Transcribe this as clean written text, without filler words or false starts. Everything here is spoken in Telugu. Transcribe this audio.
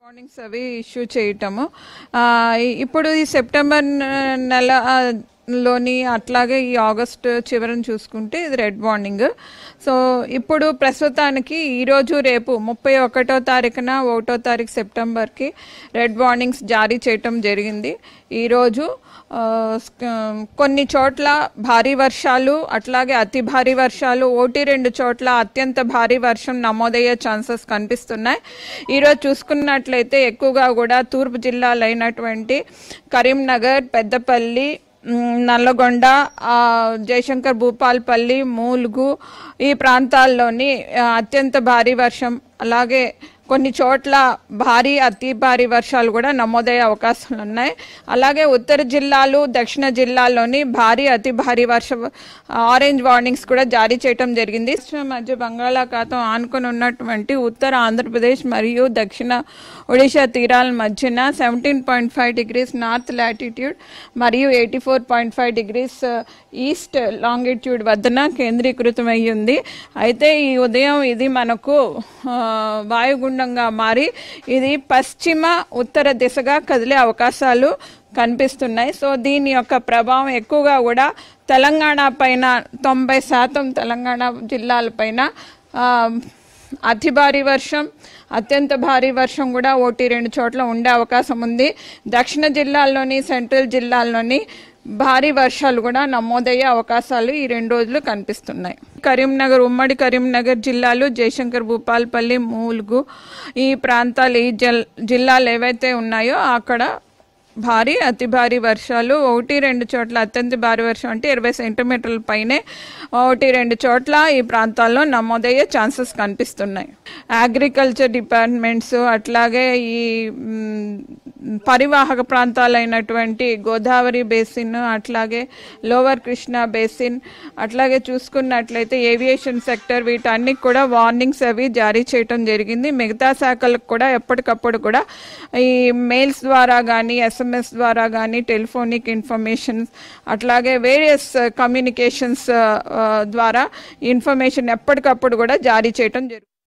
వార్నింగ్స్ అవి ఇష్యూ చేయటము ఇప్పుడు ఈ సెప్టెంబర్ నెలలోని అట్లాగే ఈ ఆగస్ట్ చివరిని చూసుకుంటే ఇది రెడ్ వార్నింగ్. సో ఇప్పుడు ప్రస్తుతానికి ఈరోజు రేపు 31వ తారీఖున 1వ తారీఖు సెప్టెంబర్కి రెడ్ వార్నింగ్స్ జారీ చేయటం జరిగింది. ఈరోజు కొన్ని చోట్ల భారీ వర్షాలు అట్లాగే అతి భారీ వర్షాలు 1-2 చోట్ల అత్యంత భారీ వర్షం నమోదయ్యే ఛాన్సెస్ కనిపిస్తున్నాయి. ఈరోజు చూసుకున్నట్లయితే ఎక్కువగా కూడా తూర్పు జిల్లాలైనటువంటి కరీంనగర్, పెద్దపల్లి, నల్లగొండ, జయశంకర్ భూపాల్పల్లి, మూలుగు ఈ ప్రాంతాల్లోని అత్యంత భారీ వర్షం అలాగే కొన్ని చోట్ల భారీ అతి భారీ వర్షాలు కూడా నమోదయ్యే అవకాశాలు ఉన్నాయి. అలాగే ఉత్తర జిల్లాలు, దక్షిణ జిల్లాల్లోని భారీ అతి భారీ ఆరెంజ్ వార్నింగ్స్ కూడా జారీ చేయడం జరిగింది. మధ్య బంగాళాఖాతం ఆనుకొని ఉన్నటువంటి ఉత్తర ఆంధ్రప్రదేశ్ మరియు దక్షిణ ఒడిశా తీరాల మధ్యన 17.5 degrees నార్త్ లాటిట్యూడ్ మరియు 84.5 degrees ఈస్ట్ లాంగిట్యూడ్ వద్దన కేంద్రీకృతమై ఉంది. అయితే ఈ ఉదయం ఇది మనకు వాయుగుండంగా మారి ఇది పశ్చిమ ఉత్తర దిశగా కదిలే అవకాశాలు కనిపిస్తున్నాయి. సో దీని యొక్క ప్రభావం ఎక్కువగా కూడా తెలంగాణ పైన 90% తెలంగాణ జిల్లాలపైన అతి భారీ వర్షం, అత్యంత భారీ వర్షం కూడా 1-2 చోట్ల ఉండే అవకాశం ఉంది. దక్షిణ జిల్లాల్లోని, సెంట్రల్ జిల్లాల్లోని భారీ వర్షాలు కూడా నమోదయ్యే అవకాశాలు ఈ 2 రోజులు కనిపిస్తున్నాయి. కరీంనగర్, ఉమ్మడి కరీంనగర్ జిల్లాలు, జయశంకర్ భూపాల్పల్లి, మూలుగు ఈ ప్రాంతాలు, ఈ జిల్లాలు ఏవైతే ఉన్నాయో అక్కడ భారీ అతి భారీ వర్షాలు 1-2 చోట్ల అత్యంత భారీ వర్షం అంటే 20 సెంటీమీటర్ల పైనే 1-2 చోట్ల ఈ ప్రాంతాల్లో నమోదయ్యే ఛాన్సెస్ కనిపిస్తున్నాయి. అగ్రికల్చర్ డిపార్ట్మెంట్స్ అట్లాగే ఈ పరివాహక ప్రాంతాలైనటువంటి గోదావరి బేసిన్, అట్లాగే లోవర్ కృష్ణా బేసిన్, అట్లాగే చూసుకున్నట్లయితే ఏవియేషన్ సెక్టర్ వీటన్నిటి కూడా వార్నింగ్స్ అవి జారీ చేయటం జరిగింది. మిగతా శాఖలకు కూడా ఎప్పటికప్పుడు కూడా ఈ మెయిల్స్ ద్వారా కానీ, SMS ద్వారా కానీ, టెలిఫోనిక్ ఇన్ఫర్మేషన్స్ అట్లాగే వేరియస్ కమ్యూనికేషన్స్ ద్వారా ఇన్ఫర్మేషన్ ఎప్పటికప్పుడు కూడా జారీ చేయటం జరుగుతుంది.